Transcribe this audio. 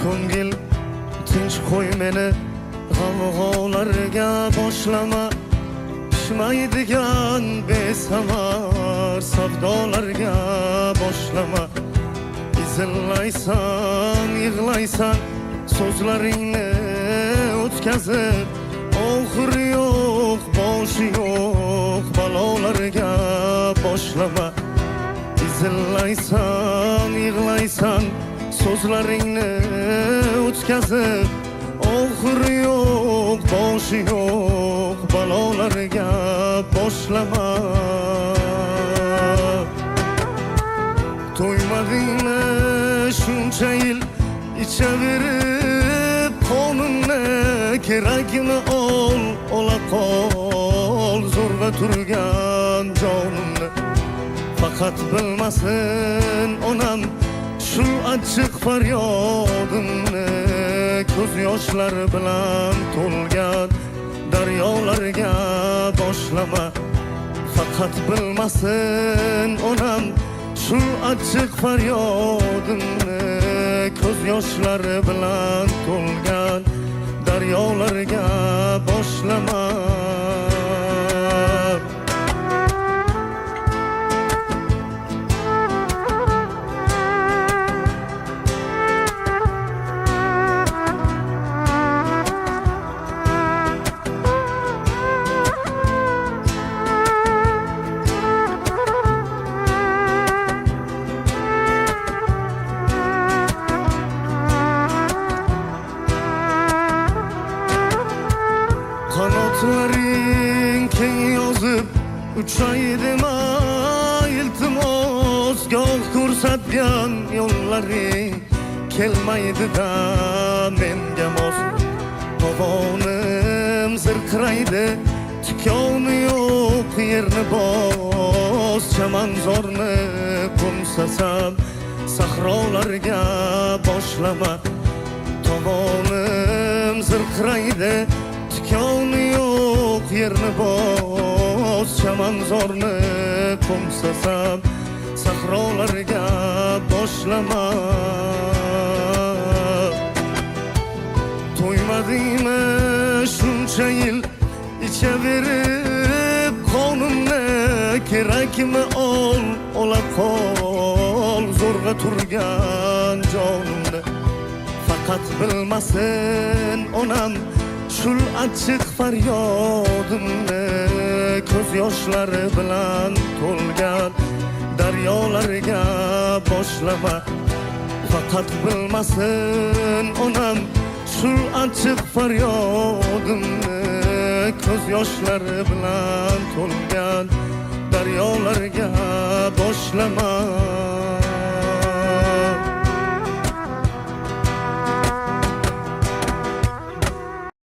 Ko'ngil tinch qo'y meni g'avg'olarga boshlama, pishmaydigan besamar savdolarga boshlama. Izillaysan, yig'laysan, so'zlaringni o'tkazib, oxiri yo'q, boshi yo'q balolarga boshlama. Izillaysan, yig'laysan, so'zlaringni o'tkazib, oxiri yo'q, boshi yo'q balolarga boshlama. To'ymadingmi shuncha yil ichaverib qonunni, kerakmi ol, ola qol zo'rg'a turgan jonimni. Faqat bilmasin onam shu achchiq faryodimni, ko'z yoshlari bilan to'lgan daryolarga boshlama. Faqat bilmasin onam shu achchiq faryodimni, ko'z yoshlari bilan to'lgan daryolarga boshlama. Qanotlaring keng yozib uchaydim iltimos, goh ko'rsatgan yo'llaring kelmaydi-da menga mos. Tovonim zirqiraydi, tikoni yo'q yerni bos, chamanzorni qo'msasam sahrolarga boshlama. Tovonim zirqiraydi, tikoni yo'q yerni bos, chamanzorni qo'msasam sahrolarga boshlama. To'ymadingmi shuncha yil ichaverib qonunni, kerakmi ol, ola qol zo'rg'a turgan jonimni. Faqat bilmasin onam shul achchiq faryodimni, ko'z yoshlari bilan to'lgan daryolarga boshlama. Faqat bilmasin onam shul achchiq faryodimni, ko'z yoshlari bilan to'lgan daryolarga boshlama.